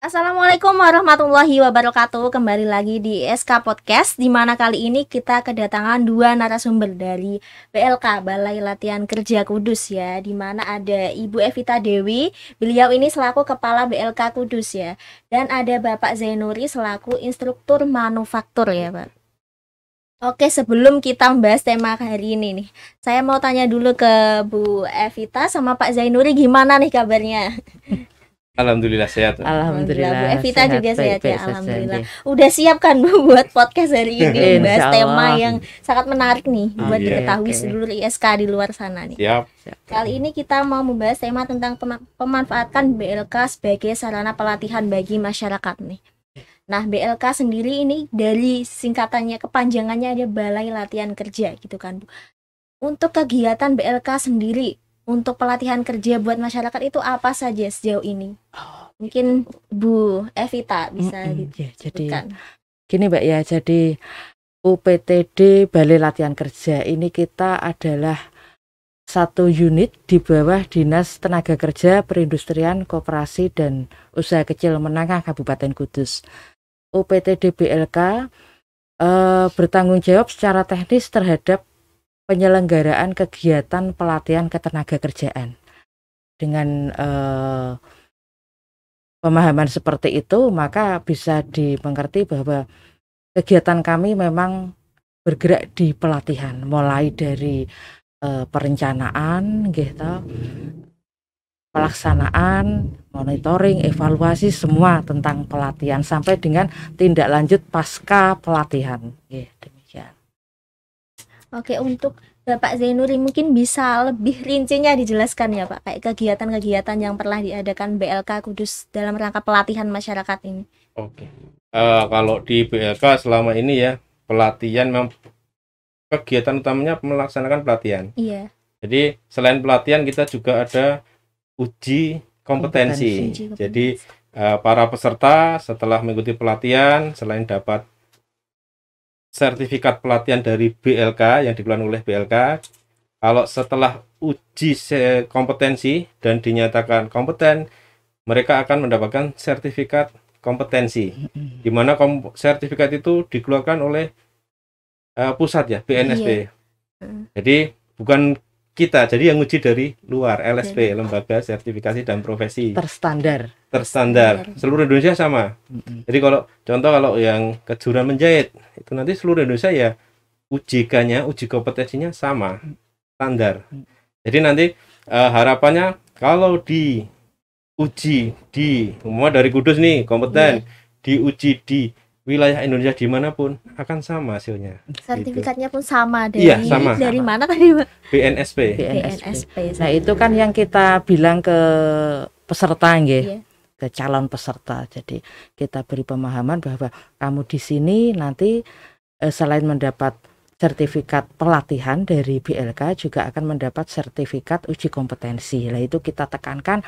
Assalamualaikum warahmatullahi wabarakatuh. Kembali lagi di SK Podcast, di mana kali ini kita kedatangan dua narasumber dari BLK, Balai Latihan Kerja Kudus ya, di mana ada Ibu Evita Dewi, beliau ini selaku Kepala BLK Kudus ya, dan ada Bapak Zainuri selaku instruktur manufaktur ya Pak. Oke, sebelum kita membahas tema hari ini nih, saya mau tanya dulu ke Bu Evita sama Pak Zainuri, gimana nih kabarnya? Alhamdulillah sehat. Bu Alhamdulillah Evita sehat, juga sehat baik-baik ya, saja, alhamdulillah. nggih. Udah siap kan Bu buat podcast hari ini membahas Insya tema Allah. yang sangat menarik nih buat Iya. diketahui Oke. seluruh ISK di luar sana nih. Siap. Kali ini kita mau membahas tema tentang pemanfaatan BLK sebagai sarana pelatihan bagi masyarakat nih. Nah, BLK sendiri ini dari singkatannya, kepanjangannya ada Balai Latihan Kerja gitu kan Bu. Untuk kegiatan BLK sendiri untuk pelatihan kerja buat masyarakat itu apa saja sejauh ini? Mungkin Bu Evita bisa Ya, jadi disebutkan. gini Mbak ya, jadi UPTD Balai Latihan Kerja ini kita adalah satu unit di bawah Dinas Tenaga Kerja Perindustrian Koperasi dan Usaha Kecil Menengah Kabupaten Kudus. UPTD BLK bertanggung jawab secara teknis terhadap penyelenggaraan kegiatan pelatihan ketenaga kerjaan. Dengan pemahaman seperti itu, maka bisa dimengerti bahwa kegiatan kami memang bergerak di pelatihan, mulai dari perencanaan, gitu, pelaksanaan, monitoring, evaluasi, semua tentang pelatihan sampai dengan tindak lanjut pasca pelatihan. Demikian. Oke, untuk Bapak Zainuri mungkin bisa lebih rincinya dijelaskan ya Pak, kayak kegiatan-kegiatan yang pernah diadakan BLK Kudus dalam rangka pelatihan masyarakat ini. Oke. Kalau di BLK selama ini ya, pelatihan memang kegiatan utamanya melaksanakan pelatihan. Iya. Jadi selain pelatihan kita juga ada uji kompetensi. Uji kompetensi. Jadi para peserta setelah mengikuti pelatihan, selain dapat sertifikat pelatihan dari BLK yang dikeluarkan oleh BLK, kalau setelah uji kompetensi dan dinyatakan kompeten, mereka akan mendapatkan sertifikat kompetensi, di mana sertifikat itu dikeluarkan oleh pusat ya, BNSP. Iya. Jadi bukan kita, jadi yang uji dari luar, LSP, Lembaga Sertifikasi dan Profesi Terstandar. seluruh Indonesia sama. Jadi kalau yang kejuruan menjahit itu nanti seluruh Indonesia ya UJK-nya, uji kompetensinya sama, standar. Jadi nanti harapannya kalau diuji di dari Kudus nih kompeten, diuji di wilayah Indonesia dimanapun akan sama hasilnya. Sertifikatnya pun sama dari Iya, sama. dari mana tadi Pak? BNSP. BNSP. Nah, itu kan yang kita bilang ke peserta nggih. Iya. Ke calon peserta. Jadi kita beri pemahaman bahwa kamu di sini nanti selain mendapat sertifikat pelatihan dari BLK juga akan mendapat sertifikat uji kompetensi. Nah, itu kita tekankan,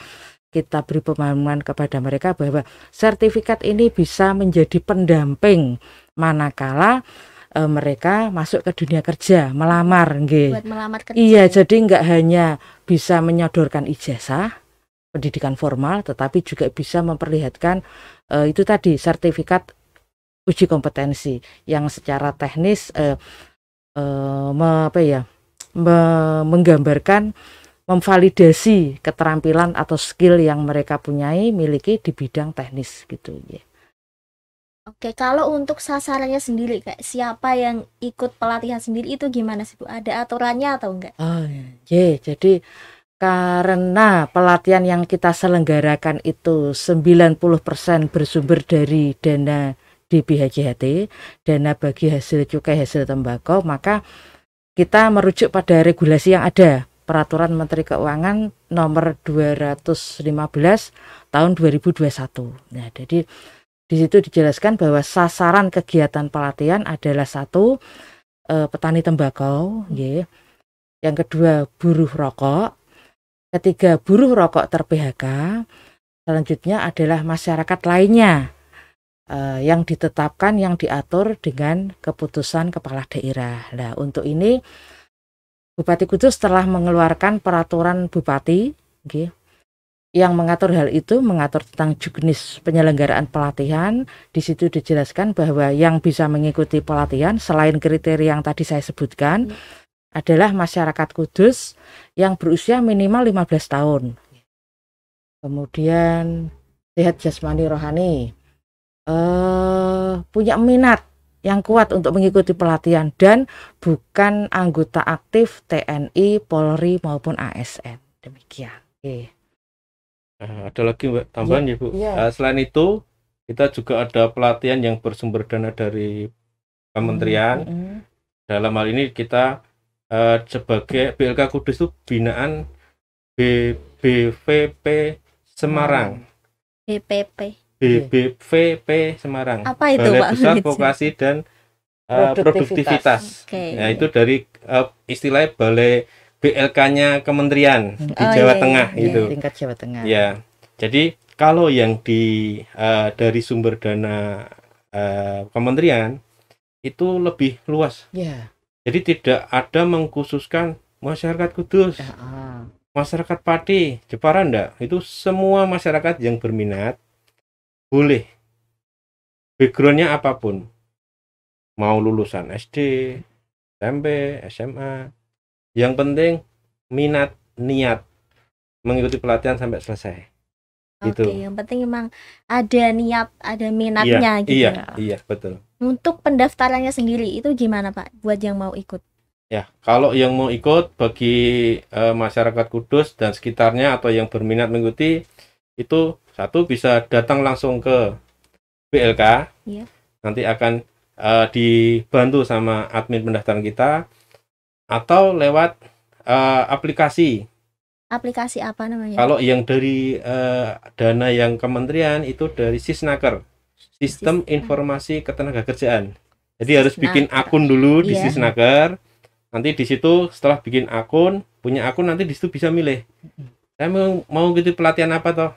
kita beri pemahaman kepada mereka bahwa sertifikat ini bisa menjadi pendamping manakala mereka masuk ke dunia kerja, melamar nggih. Buat melamar kerja. Iya, jadi nggak hanya bisa menyodorkan ijazah pendidikan formal, tetapi juga bisa memperlihatkan itu tadi sertifikat uji kompetensi yang secara teknis menggambarkan, memvalidasi keterampilan atau skill yang mereka miliki di bidang teknis gitu ya. Oke, kalau untuk sasarannya sendiri kayak siapa yang ikut pelatihan sendiri itu gimana sih Bu? Ada aturannya atau enggak? Oh ya, jadi karena pelatihan yang kita selenggarakan itu 90% bersumber dari dana DBHJHT, dana bagi hasil cukai hasil tembakau, maka kita merujuk pada regulasi yang ada, Peraturan Menteri Keuangan nomor 215 tahun 2021. Nah, jadi di situ dijelaskan bahwa sasaran kegiatan pelatihan adalah satu, petani tembakau, yang kedua buruh rokok, ketiga buruh rokok ter-PHK, selanjutnya adalah masyarakat lainnya yang ditetapkan, yang diatur dengan keputusan kepala daerah. Nah, untuk ini Bupati Kudus telah mengeluarkan peraturan bupati Yang mengatur hal itu mengatur tentang jenis penyelenggaraan pelatihan. Di situ dijelaskan bahwa yang bisa mengikuti pelatihan selain kriteria yang tadi saya sebutkan adalah masyarakat Kudus yang berusia minimal 15 tahun. Kemudian sehat jasmani rohani, punya minat yang kuat untuk mengikuti pelatihan dan bukan anggota aktif TNI, Polri maupun ASN. Demikian. Oke. Ada lagi Mbak tambahan ya Bu. Iya. Selain itu kita juga ada pelatihan yang bersumber dana dari kementerian. Dalam hal ini kita sebagai BLK Kudus itu binaan BVP Semarang. BVP Semarang. Apa itu Balai Pak? Besar Vokasi dan Produktivitas. Oke. Nah, itu dari istilah balai BLK-nya kementerian di Jawa Tengah itu. Tingkat Jawa Tengah. Ya. Jadi kalau yang dari sumber dana kementerian itu lebih luas. Ya. Jadi tidak ada mengkhususkan masyarakat Kudus, masyarakat Pati, Jepara enggak. Itu semua masyarakat yang berminat boleh. Backgroundnya apapun. Mau lulusan SD, SMP, SMA. Yang penting minat, niat mengikuti pelatihan sampai selesai. Oke, yang penting memang ada niat, ada minatnya gitu. Iya, betul. Untuk pendaftarannya sendiri itu gimana Pak buat yang mau ikut? Ya, kalau yang mau ikut bagi masyarakat Kudus dan sekitarnya atau yang berminat mengikuti itu satu bisa datang langsung ke BLK. Iya. Nanti akan dibantu sama admin pendaftaran kita atau lewat aplikasi. Aplikasi apa namanya? Kalau yang dari dana yang kementerian itu dari Sisnaker, Sistem Informasi Ketenagakerjaan. Jadi harus bikin akun dulu di Sisnaker. Nanti di situ setelah bikin akun, punya akun nanti di situ bisa milih. Saya mau ngikuti pelatihan apa toh?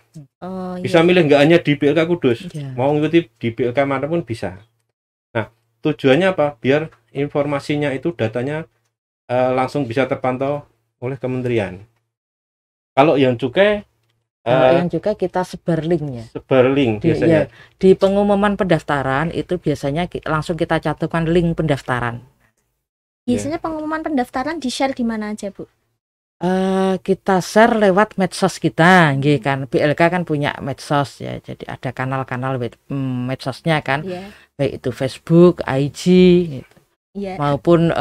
Bisa milih nggak hanya di BLK Kudus, mau ngikuti di BLK manapun bisa. Nah, tujuannya apa? Biar informasinya itu datanya langsung bisa terpantau oleh kementerian. Kalau yang cukai kita sebar linknya. Sebar link biasanya. Di pengumuman pendaftaran itu biasanya langsung kita cantumkan link pendaftaran. Biasanya pengumuman pendaftaran di-share di mana aja, Bu? Kita share lewat medsos kita, kan BLK kan punya medsos ya, jadi ada kanal-kanal medsosnya kan, baik itu Facebook, IG, gitu. Maupun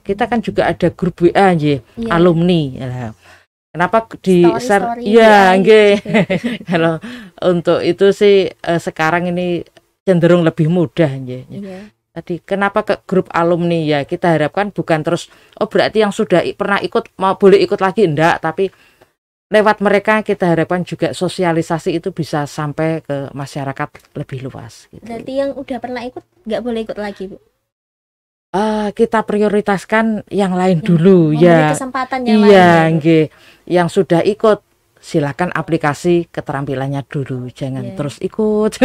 kita kan juga ada grup WA alumni. Ya. Kenapa di share? Ya, kalau untuk itu sih sekarang ini cenderung lebih mudah, Tadi kenapa ke grup alumni ya, kita harapkan bukan terus berarti yang sudah pernah ikut mau boleh ikut lagi, enggak, tapi lewat mereka kita harapkan juga sosialisasi itu bisa sampai ke masyarakat lebih luas gitu. Berarti yang udah pernah ikut nggak boleh ikut lagi, Bu? Kita prioritaskan yang lain dulu ya. Kesempatan yang lain. Yang sudah ikut silakan aplikasi keterampilannya dulu, jangan terus ikut.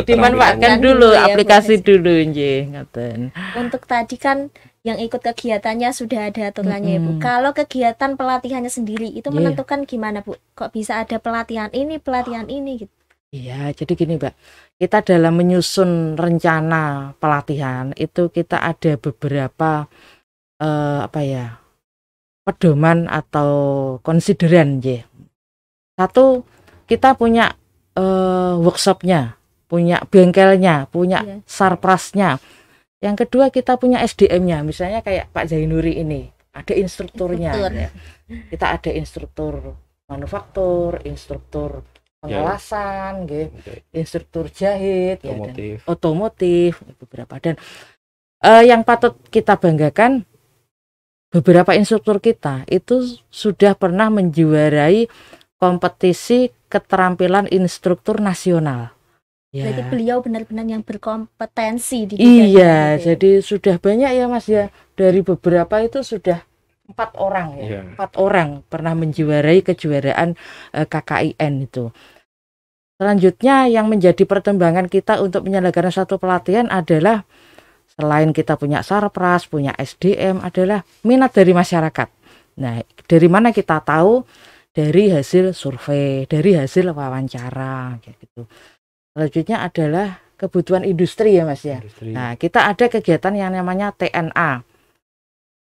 Dimanfaatkan dulu aplikasi dulu, ngaten. Untuk tadi kan yang ikut kegiatannya sudah ada aturannya, Bu. Kalau kegiatan pelatihannya sendiri itu menentukan gimana, Bu? Kok bisa ada pelatihan ini gitu? Iya, jadi gini, Mbak. Kita dalam menyusun rencana pelatihan itu kita ada beberapa pedoman atau konsideran, Satu, kita punya workshopnya, punya bengkelnya, punya sarprasnya. Yang kedua, kita punya SDM-nya, misalnya kayak Pak Zainuri ini, ada instrukturnya. Kita ada instruktur manufaktur, instruktur pengelasan, instruktur jahit, otomotif, beberapa. Dan yang patut kita banggakan, beberapa instruktur kita itu sudah pernah menjuarai kompetisi keterampilan instruktur nasional. Berarti beliau benar-benar yang berkompetensi di bidang jadi sudah banyak ya Mas ya, dari beberapa itu sudah 4 orang ya. 4 orang pernah menjuarai kejuaraan KKIN itu. Selanjutnya yang menjadi pertimbangan kita untuk menyelenggarakan satu pelatihan adalah selain kita punya sarpras, punya SDM, adalah minat dari masyarakat. Nah, dari mana kita tahu? dari hasil survei, dari hasil wawancara kayak gitu. Selanjutnya adalah kebutuhan industri ya Mas ya. Industri. Nah, kita ada kegiatan yang namanya TNA,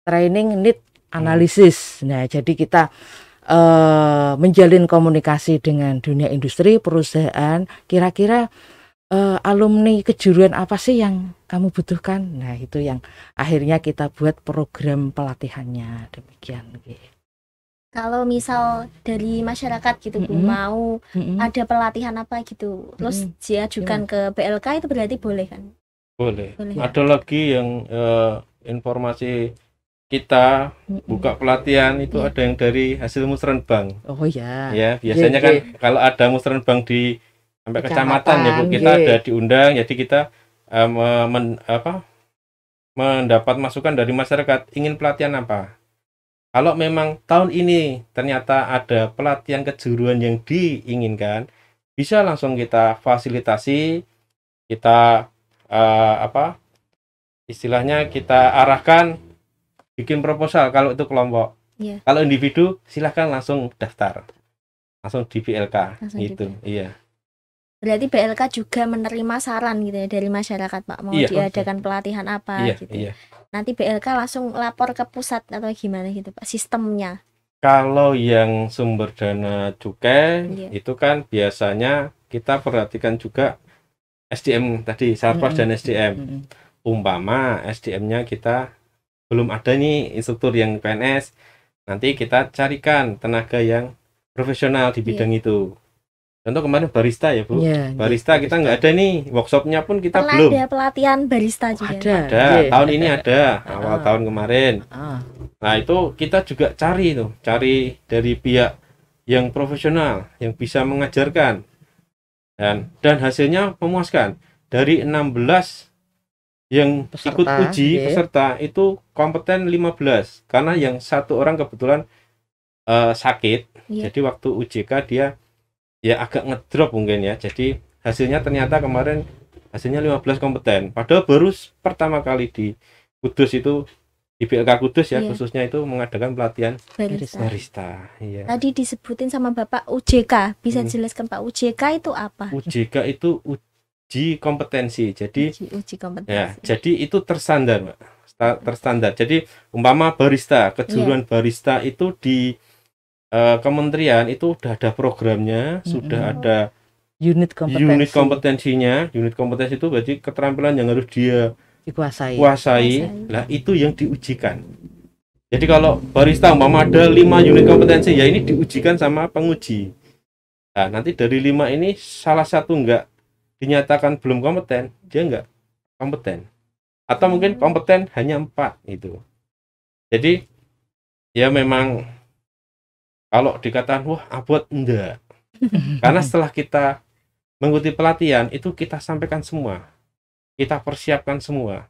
Training Need Analysis. Nah, jadi kita menjalin komunikasi dengan dunia industri, perusahaan, kira-kira alumni kejuruan apa sih yang kamu butuhkan? Nah, itu yang akhirnya kita buat program pelatihannya, demikian. Kalau misal dari masyarakat gitu Bu, Mm-mm. mau Mm-mm. ada pelatihan apa gitu, terus diajukan ke BLK, itu berarti boleh kan? Boleh. Boleh. Ada lagi yang informasi kita buka pelatihan itu Iya. ada yang dari hasil musrenbang. Oh ya. Ya, biasanya kan Oke. kalau ada musrenbang di sampai kecamatan ya Bu, Kecamatan, kita nggih. ada diundang, jadi kita mendapat masukan dari masyarakat ingin pelatihan apa. Kalau memang tahun ini ternyata ada pelatihan kejuruan yang diinginkan, bisa langsung kita fasilitasi, kita istilahnya kita arahkan bikin proposal kalau itu kelompok. Iya. Kalau individu silahkan langsung daftar, langsung di BLK Langsung di gitu. BLK. Iya. Berarti BLK juga menerima saran gitu ya dari masyarakat Pak, mau Iya, diadakan pelatihan apa Iya, gitu. iya. Nanti BLK langsung lapor ke pusat atau gimana gitu Pak sistemnya? Kalau yang sumber dana cukai Iya. itu kan biasanya kita perhatikan juga SDM tadi, Sarpras dan SDM. Umpama SDM-nya kita belum ada nih instruktur yang PNS, nanti kita carikan tenaga yang profesional di bidang itu. Contoh kemarin barista ya Bu, Iya, barista kita nggak ada nih, workshopnya pun kita Pernah belum. ada pelatihan barista juga? Ada. Ada, nggih. tahun ini ada, awal tahun kemarin. Ah, Nah itu kita juga cari dari pihak yang profesional, yang bisa mengajarkan, dan hasilnya memuaskan. Dari 16 yang Peserta, ikut uji nggih. peserta itu kompeten 15, karena yang satu orang kebetulan sakit. Iya. Jadi waktu UJK dia ya agak ngedrop mungkin ya, jadi hasilnya ternyata kemarin hasilnya 15 kompeten, padahal baru pertama kali di Kudus itu, di BLK Kudus ya, Iya. khususnya itu mengadakan pelatihan Barista. barista. Iya. Tadi disebutin sama Bapak UJK, bisa Hmm. jelaskan Pak UJK itu apa? UJK itu uji kompetensi, jadi Uji ya, kompetensi. jadi itu terstandar, Mbak. Terstandar. Jadi umpama barista, kejuruan barista itu di kementerian itu udah ada programnya, sudah ada unit kompetensi unit kompetensinya. Unit kompetensi itu berarti keterampilan yang harus dia dikuasai. kuasai. Lah itu yang diujikan. Jadi kalau barista umpama ada 5 unit kompetensi, ya ini diujikan sama penguji. Nah, nanti dari 5 ini salah satu enggak dinyatakan belum kompeten, dia enggak kompeten. Atau mungkin kompeten hanya 4 itu. Jadi ya memang kalau dikatakan wah abot, enggak. Karena setelah kita mengikuti pelatihan itu kita sampaikan semua. Kita persiapkan semua.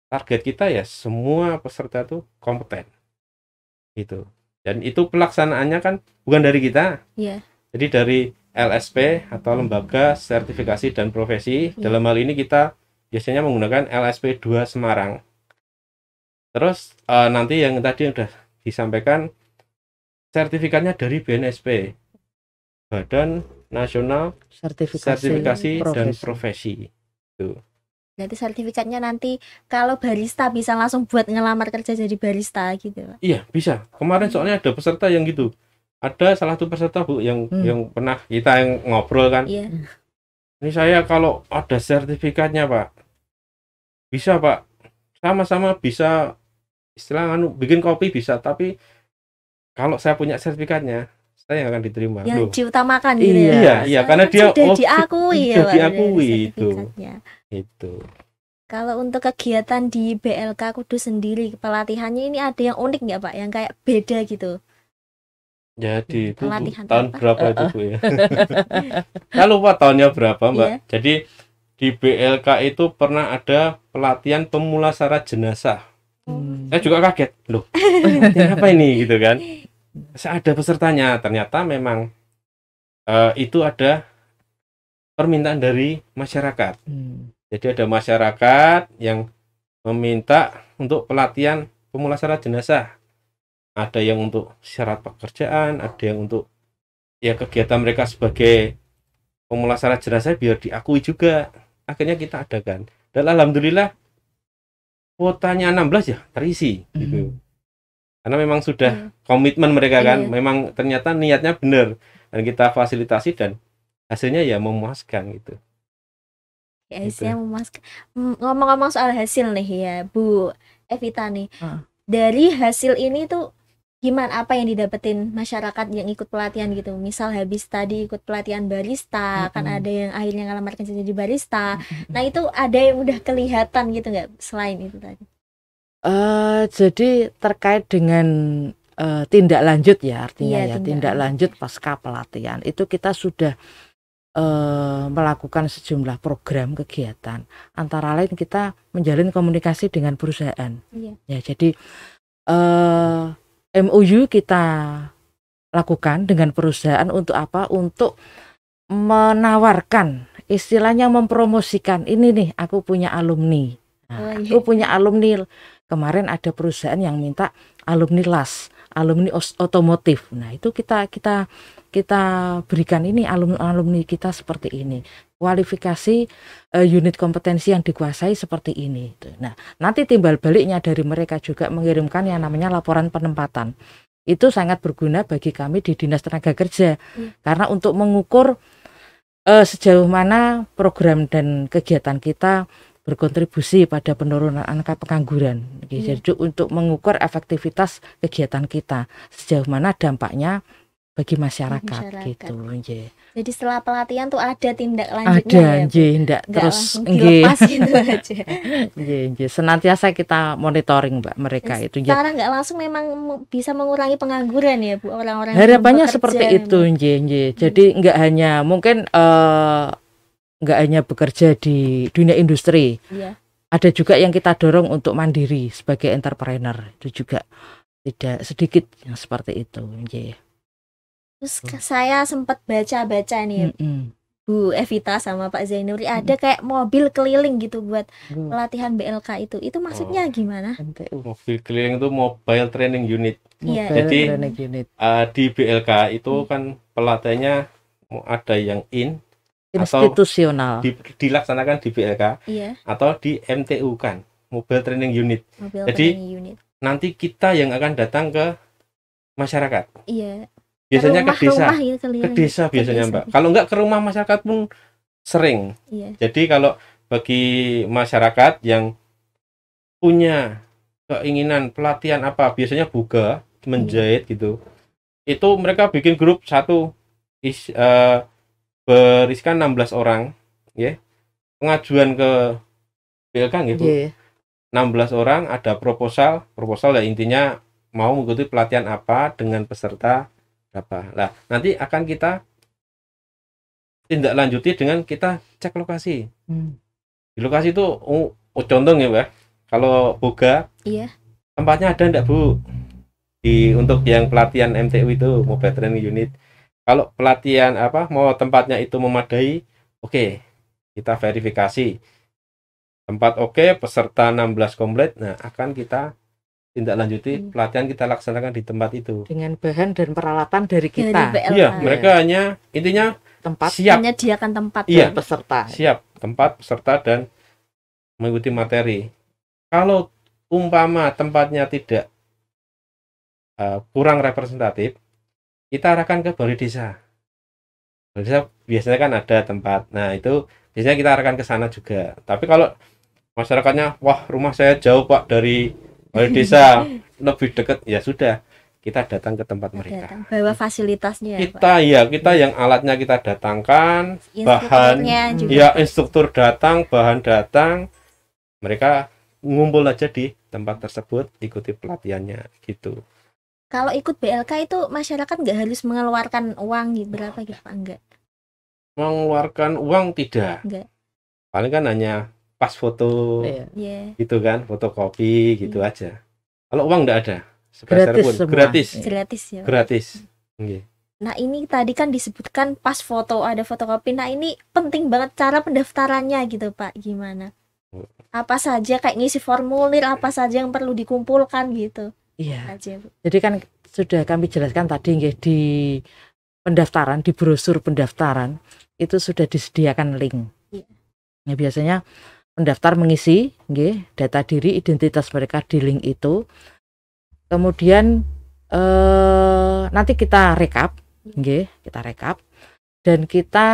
Target kita ya semua peserta itu kompeten. Gitu. Dan itu pelaksanaannya kan bukan dari kita. Iya. Jadi dari LSP atau Lembaga Sertifikasi dan Profesi. Iya. Dalam hal ini kita biasanya menggunakan LSP 2 Semarang. Terus nanti yang tadi udah disampaikan, sertifikatnya dari BNSP, Badan Nasional Sertifikasi dan Profesi. Tuh. Berarti sertifikatnya nanti kalau barista bisa langsung buat ngelamar kerja jadi barista gitu Pak? Iya bisa. Kemarin soalnya ada peserta yang gitu. Ada salah satu peserta Bu yang pernah kita yang ngobrol kan. Iya. Ini saya kalau ada sertifikatnya Pak, bisa Pak. Sama-sama bisa, istilah bikin kopi bisa, tapi kalau saya punya sertifikatnya, saya yang akan diterima. Yang Loh. diutamakan gitu Iya. ya. Iya, karena dia sudah diakui ya sudah Pak, diakui dari itu. sertifikatnya. Itu. Kalau untuk kegiatan di BLK Kudus sendiri, pelatihannya ini ada yang unik nggak Pak? Yang kayak beda gitu? Jadi itu Bu, Pelatihan tahun apa? berapa itu Bu ya? Saya lupa tahunnya berapa Mbak. Iya. Jadi di BLK itu pernah ada pelatihan pemulasara jenazah. Saya juga kaget, loh pelatihan apa ini gitu kan. Saya ada pesertanya, ternyata memang itu ada permintaan dari masyarakat. Jadi ada masyarakat yang meminta untuk pelatihan pemulasara jenazah. ada yang untuk syarat pekerjaan, ada yang untuk ya kegiatan mereka sebagai pemulasaran jenazah biar diakui juga. Akhirnya kita adakan. Dan alhamdulillah kuotanya 16 ya terisi gitu. Karena memang sudah komitmen mereka kan, memang ternyata niatnya benar dan kita fasilitasi dan hasilnya ya memuaskan gitu. Ya, hasilnya memuaskan. Ngomong-ngomong soal hasil nih ya, Bu Evita nih. Dari hasil ini tuh gimana, apa yang didapetin masyarakat yang ikut pelatihan gitu? Misal habis tadi ikut pelatihan barista, kan ada yang akhirnya ngelamar kerja jadi barista. Nah, itu ada yang udah kelihatan gitu nggak selain itu tadi? Jadi terkait dengan tindak lanjut ya, artinya Iya, ya tindak lanjut pasca pelatihan itu kita sudah melakukan sejumlah program kegiatan, antara lain kita menjalin komunikasi dengan perusahaan. Ya, jadi MOU kita lakukan dengan perusahaan untuk apa? Untuk menawarkan, istilahnya mempromosikan, ini nih aku punya alumni. Nah, aku punya alumni. Kemarin ada perusahaan yang minta alumni LAS, alumni otomotif. Nah, itu kita berikan ini alumni kita seperti ini. Kualifikasi unit kompetensi yang dikuasai seperti ini. Nah, nanti timbal baliknya dari mereka juga mengirimkan yang namanya laporan penempatan. Itu sangat berguna bagi kami di Dinas Tenaga Kerja. Karena untuk mengukur sejauh mana program dan kegiatan kita berkontribusi pada penurunan angka pengangguran. Jadi untuk mengukur efektivitas kegiatan kita, sejauh mana dampaknya bagi masyarakat. Gitu. Jadi setelah pelatihan tuh ada tindak lanjutnya. Ada, terus dilepas gitu aja. Senantiasa kita monitoring Mbak mereka itu. Secara nggak langsung memang bisa mengurangi pengangguran ya Bu, orang-orang. Harapannya seperti itu. Jadi nggak hanya mungkin nggak hanya bekerja di dunia industri, ada juga yang kita dorong untuk mandiri sebagai entrepreneur, itu juga tidak sedikit yang seperti itu. Terus saya sempat baca-baca nih Bu Evita sama Pak Zainuri, ada kayak mobil keliling gitu buat pelatihan BLK itu maksudnya gimana? Mobil keliling itu Mobile Training Unit. Jadi di BLK itu kan pelatihannya ada yang institusional, atau dilaksanakan di BLK atau di MTU kan, Mobile Training Unit. Nanti kita yang akan datang ke masyarakat. Biasanya ke desa biasanya Mbak. Kalau enggak ke rumah masyarakat pun sering. Jadi kalau bagi masyarakat yang punya keinginan pelatihan apa, biasanya buga, menjahit gitu, itu mereka bikin grup satu, berisikan 16 orang, ya. Pengajuan ke BLK gitu. 16 orang, ada proposal ya intinya mau mengikuti pelatihan apa dengan peserta berapa. Nah, nanti akan kita tindak lanjuti dengan kita cek lokasi. Di lokasi itu contoh ya, Mbak. Kalau boga, tempatnya ada enggak, Bu? Untuk yang pelatihan MTU itu, Mobile Training Unit. Kalau pelatihan mau tempatnya itu memadai, oke, kita verifikasi. Tempat oke, peserta 16 komplit, nah akan kita tindak lanjuti pelatihan kita laksanakan di tempat itu. Dengan bahan dan peralatan dari kita. Iya, mereka hanya intinya tempat, siap menyediakan tempat dan peserta. Siap, tempat, peserta dan mengikuti materi. Kalau umpama tempatnya tidak kurang representatif, kita arahkan ke balai desa. Balai desa biasanya kan ada tempat. Nah, itu biasanya kita arahkan ke sana juga. Tapi kalau masyarakatnya, wah rumah saya jauh Pak dari balai desa, lebih dekat, ya sudah, kita datang ke tempat mereka. Bawa fasilitasnya. Kita yang alatnya kita datangkan, bahan, instruktur datang, bahan datang, mereka ngumpul aja di tempat tersebut, ikuti pelatihannya gitu. Kalau ikut BLK itu masyarakat nggak harus mengeluarkan uang berapa gitu Pak? Enggak. Mengeluarkan uang tidak. Enggak. Paling kan hanya pas foto, gitu kan, fotokopi gitu aja. Kalau uang enggak ada, gratis. Gratis. Nah ini tadi kan disebutkan pas foto ada fotokopi. Nah ini penting banget cara pendaftarannya gitu Pak. Gimana? Apa saja kayak ngisi formulir, apa saja yang perlu dikumpulkan gitu? Iya. aja, Bu. Jadi kan sudah kami jelaskan tadi nggih, di pendaftaran, di brosur pendaftaran itu sudah disediakan link. Iya. Nah, biasanya pendaftar mengisi nggih data diri, identitas mereka di link itu. Kemudian nanti kita rekap nggih, kita rekap dan kita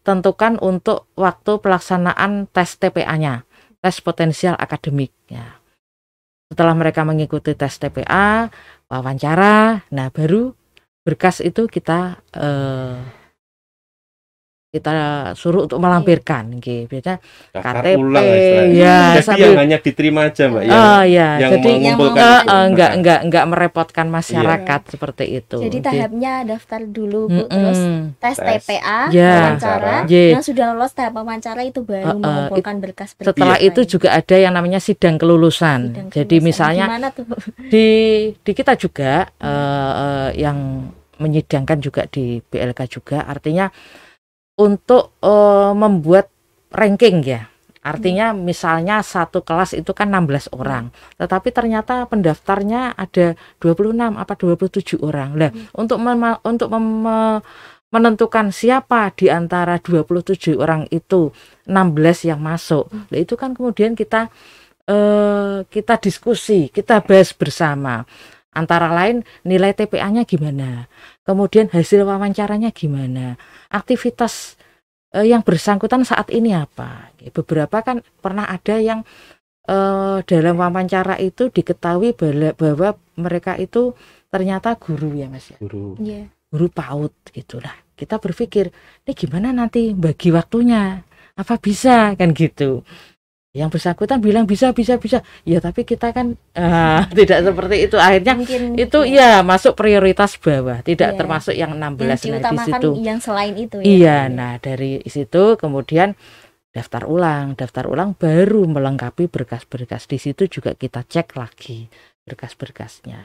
tentukan untuk waktu pelaksanaan tes TPA-nya, tes potensial akademik ya. Setelah mereka mengikuti tes TPA, wawancara, nah baru berkas itu kita suruh untuk melampirkan nggih. Biasanya Daftar KTP ulang istilahnya. ya, Jadi sambil yang hanya diterima aja Mbak, ya, yang jadi mengumpulkan yang itu. enggak merepotkan masyarakat seperti itu. Jadi Nggih. tahapnya daftar dulu, Bu, terus tes Tes. TPA, Ya. wawancara. Nggih. Yang sudah lolos tahap wawancara itu baru mengumpulkan berkas-berkas. Setelah Iya. itu juga ada yang namanya sidang kelulusan. Sidang Jadi kelulusan. misalnya Gimana tuh, Bu? di kita juga yang menyidangkan juga di BLK juga, artinya untuk membuat ranking ya. Artinya misalnya satu kelas itu kan 16 orang, tetapi ternyata pendaftarnya ada 26 apa 27 orang. Lah, untuk menentukan siapa di antara 27 orang itu 16 yang masuk. Nah, itu kan kemudian kita diskusi, kita bahas bersama. Antara lain nilai TPA-nya gimana, kemudian hasil wawancaranya gimana, aktivitas yang bersangkutan saat ini apa. Beberapa kan pernah ada yang dalam wawancara itu diketahui bahwa mereka itu ternyata guru ya Mas ya. Guru. Iya. Guru PAUD gitulah. Kita berpikir, ini gimana nanti bagi waktunya? Apa bisa kan gitu. Yang bersangkutan bilang bisa. Ya tapi kita kan tidak seperti itu. Akhirnya Mungkin itu ya masuk prioritas bawah, tidak Iya. termasuk yang 16 yang nah, di diutamakan situ. yang selain itu ya. Iya, nah dari situ kemudian daftar ulang baru melengkapi berkas-berkas. Di situ juga kita cek lagi berkas-berkasnya.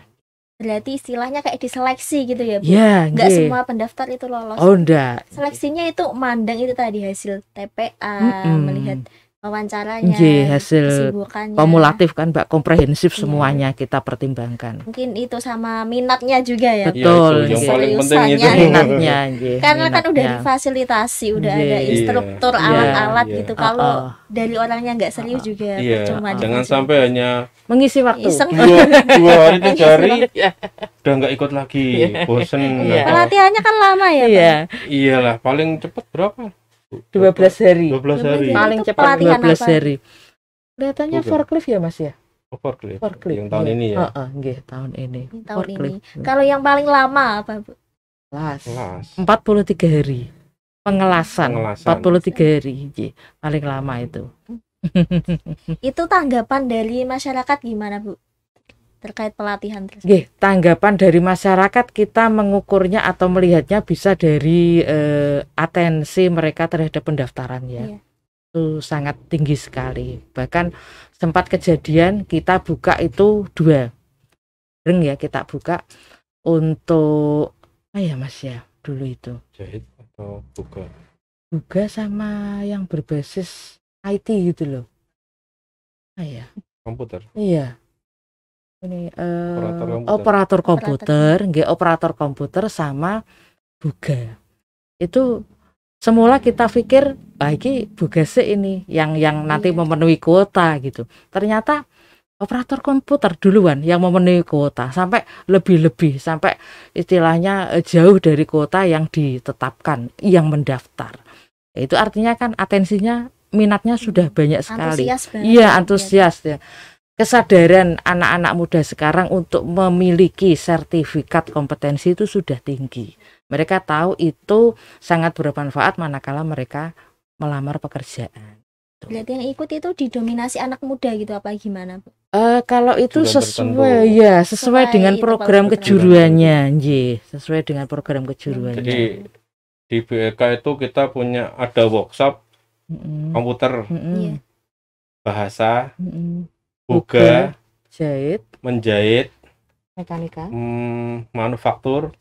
Berarti istilahnya kayak diseleksi gitu ya, Bu. Ya, Nggak nggih. semua pendaftar itu lolos. Oh, enggak. Seleksinya itu mandang itu tadi hasil TPA, melihat wawancaranya, Nggih, hasil kesibukannya. kumulatif kan Mbak, komprehensif Iya. semuanya kita pertimbangkan. Mungkin itu sama minatnya juga ya, Bu. Betul. Iya, itu yang paling penting itu. Seriusannya. Minatnya, nggih. Karena kan udah minatnya. difasilitasi, udah ada Iya. instruktur Iya. alat-alat Iya. gitu. Kalau dari orangnya nggak serius juga Iya, percuma juga jangan sih. sampai hanya Mengisi waktu. Iseng. dua hari 3 hari Iya. udah nggak ikut lagi, bosen. Iya. Pelatihannya kan lama ya, Pak? Iya, Iyalah, paling cepet berapa? 12 hari. 12 hari. Jadi Paling itu cepat pelatihan 12 apa? hari. Kelihatannya Google. forklift ya Mas ya? Forklift. Forklift. Yang tahun Iya. ini ya. Heeh, nggih, tahun ini. Tahun ini. Forklift. Kalau yang paling lama apa, Bu? Kelas. Kelas. 43 hari. Pengelasan. Pengelasan. 43 hari. Nggih, paling lama itu. Itu tanggapan dari masyarakat gimana, Bu? Terkait pelatihan tersebut. Nggih, tanggapan dari masyarakat kita mengukurnya atau melihatnya bisa dari atensi mereka terhadap pendaftaran ya. Iya. Itu sangat tinggi sekali. Bahkan sempat kejadian kita buka itu 2 ring ya, kita buka untuk ya Mas ya dulu itu Jahit atau buka? juga sama yang berbasis IT gitu loh. Ya. Komputer. Iya. Ini Operator komputer. operator komputer, nggih, operator komputer sama buga. Itu semula kita pikir ini buga sih ini yang nanti Iya. memenuhi kuota gitu. Ternyata operator komputer duluan yang memenuhi kuota sampai lebih sampai istilahnya jauh dari kuota yang ditetapkan yang mendaftar. Itu artinya kan atensinya, minatnya sudah banyak sekali. Antusias banget. Iya, antusias ya. Kesadaran anak-anak muda sekarang untuk memiliki sertifikat kompetensi itu sudah tinggi. Mereka tahu itu sangat bermanfaat manakala mereka melamar pekerjaan. Berarti yang ikut itu didominasi anak muda gitu apa gimana, Bu? Kalau itu Bulan sesuai tertentu. ya, sesuai Sesuai dengan itu program program. kejuruannya, nggih, sesuai dengan program kejuruannya. Jadi di BLK itu kita punya ada workshop Mm-mm. komputer, Mm-mm. Iya. bahasa, Mm-mm. buga, jahit, menjahit, mekanika, manufaktur,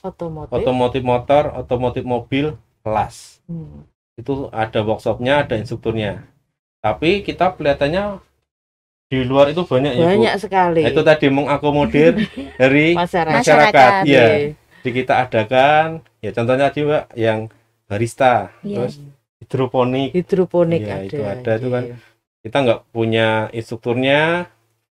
otomotif. otomotif motor, otomotif mobil, kelas. Hmm. Itu ada workshopnya, ada instrukturnya. Tapi kita kelihatannya di luar itu banyak ya Bu. Banyak sekali. Nah, itu tadi mengakomodir dari Masyarakat. masyarakat. Iya. Iya. Jadi kita adakan ya contohnya tadi Mbak yang barista, Iya. terus hidroponik. Hidroponik Iya, ada. itu ada itu kan. Iya. Kita nggak punya instrukturnya,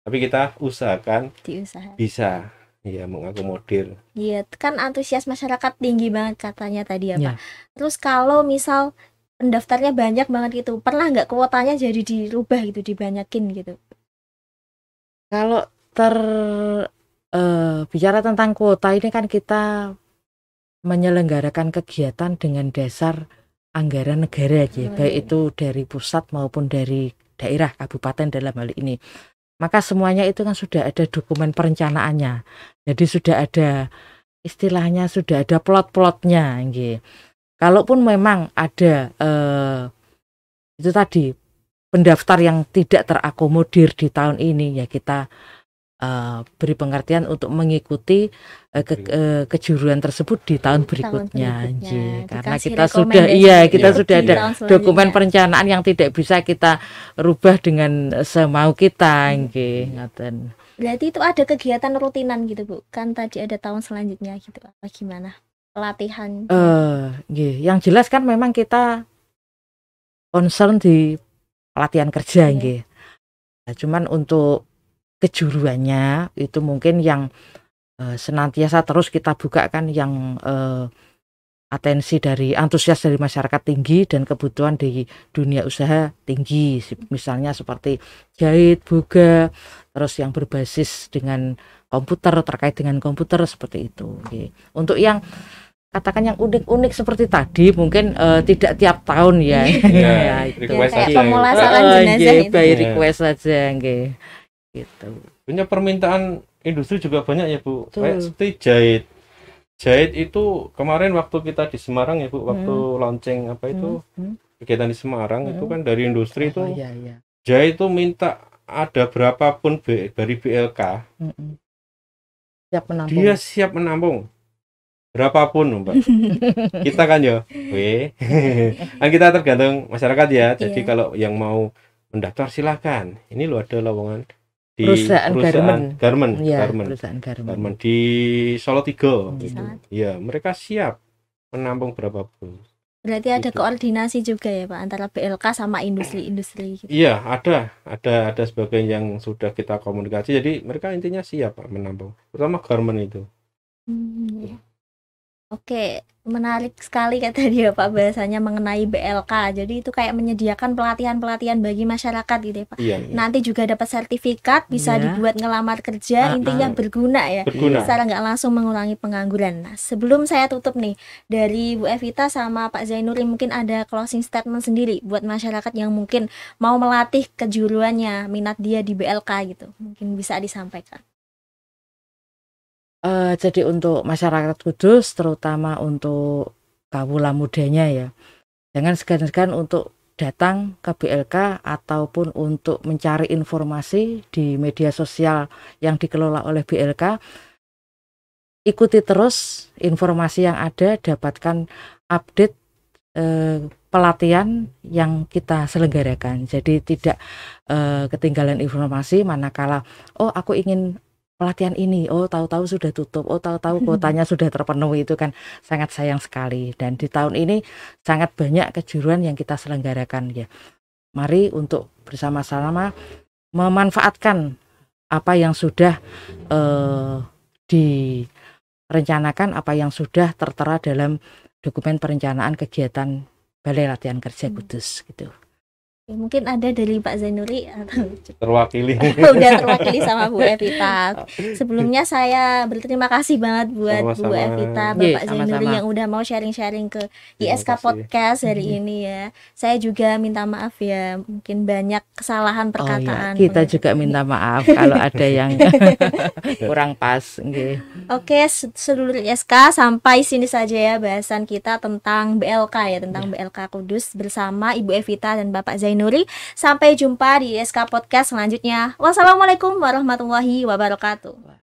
tapi kita usahakan diusaha. bisa ya mengakomodir. Iya, kan antusias masyarakat tinggi banget katanya tadi ya Iya. Pak. Terus kalau misal pendaftarnya banyak banget gitu, pernah nggak kuotanya jadi dirubah gitu, dibanyakin gitu? Kalau bicara tentang kuota ini kan kita menyelenggarakan kegiatan dengan dasar anggaran negara aja, baik itu dari pusat maupun dari daerah kabupaten dalam hal ini. Maka semuanya itu kan sudah ada dokumen perencanaannya. Jadi sudah ada istilahnya, sudah ada plot-plotnya nggih. Kalaupun memang ada itu tadi pendaftar yang tidak terakomodir di tahun ini, ya kita beri pengertian untuk mengikuti kejuruan tersebut di tahun berikutnya. Karena Dikasih kita sudah rekomendasi kita Iya. sudah di ada tahun dokumen selanjutnya. perencanaan yang tidak bisa kita rubah dengan semau kita nggih, ngaten. Berarti itu ada kegiatan rutinan gitu Bu, kan tadi ada tahun selanjutnya gitu, apa gimana pelatihan? Nggih, yang jelas kan memang kita concern di pelatihan kerja Iya. nggih. Nah, cuman untuk kejuruannya itu mungkin yang senantiasa terus kita buka kan, yang atensi dari antusias dari masyarakat tinggi dan kebutuhan di dunia usaha tinggi, misalnya seperti jahit, boga, terus yang berbasis dengan komputer, terkait dengan komputer seperti itu. Oke. Untuk yang katakan yang unik-unik seperti tadi mungkin tidak tiap tahun ya. Iya, Ya, itu. request kayak aja. pemulasaran jenazah Nggih, itu. by Iya. request saja nggih. Gitu. Punya permintaan industri juga banyak ya Bu. Betul. Kayak seperti jahit. Jahit itu kemarin waktu kita di Semarang ya Bu, waktu launching apa itu kegiatan di Semarang itu kan dari industri itu Oh, iya, iya. jahit itu minta ada berapapun dari BLK, Siap menampung. dia siap menampung berapapun Mbak. Kita kan ya, kan kita tergantung masyarakat ya. Jadi Iya. kalau yang mau mendaftar silakan. Ini loh ada lowongan di Perusahaan garment, Ya, garment perusahaan garment. garment di Solo 3 gitu. Saat. Ya, mereka siap menampung berapapun. Berarti ada Gitu. koordinasi juga ya Pak antara BLK sama industri-industri gitu. Iya, ada sebagian yang sudah kita komunikasi. Jadi mereka intinya siap Pak menampung, terutama garment itu. Iya. Oke, menarik sekali kata dia Pak bahasanya mengenai BLK. Jadi itu kayak menyediakan pelatihan-pelatihan bagi masyarakat gitu ya Pak. Iya, Nanti juga dapat sertifikat, bisa Iya. dibuat ngelamar kerja, intinya berguna ya. berguna. Secara nggak langsung mengurangi pengangguran. Nah, sebelum saya tutup nih, dari Bu Evita sama Pak Zainuri mungkin ada closing statement sendiri buat masyarakat yang mungkin mau melatih kejuruannya, minat dia di BLK gitu. Mungkin bisa disampaikan. Jadi untuk masyarakat Kudus, terutama untuk kawula mudanya ya, jangan segan-segan untuk datang ke BLK ataupun untuk mencari informasi di media sosial yang dikelola oleh BLK. Ikuti terus informasi yang ada, dapatkan update pelatihan yang kita selenggarakan. Jadi tidak ketinggalan informasi manakala aku ingin pelatihan ini, tahu-tahu sudah tutup, tahu-tahu kuotanya sudah terpenuhi, itu kan sangat sayang sekali. Dan di tahun ini sangat banyak kejuruan yang kita selenggarakan ya. Mari untuk bersama-sama memanfaatkan apa yang sudah direncanakan, apa yang sudah tertera dalam dokumen perencanaan kegiatan Balai Latihan Kerja Kudus gitu. Mungkin ada dari Pak Zainuri atau Terwakili. udah terwakili sama Bu Evita. Sebelumnya saya berterima kasih banget buat Bu Sama-sama. Evita, Iya, Bapak Zainuri sama-sama. yang udah mau sharing-sharing ke Terima ISK kasih. Podcast hari ini ya. Saya juga minta maaf ya, mungkin banyak kesalahan perkataan. Kita juga minta maaf kalau ada yang kurang pas. Nggih. Oke, seluruh ISK, sampai sini saja ya bahasan kita tentang BLK ya, tentang BLK Kudus bersama Ibu Evita dan Bapak Zainuri. Sampai jumpa di ISK Podcast selanjutnya. Wassalamualaikum warahmatullahi wabarakatuh.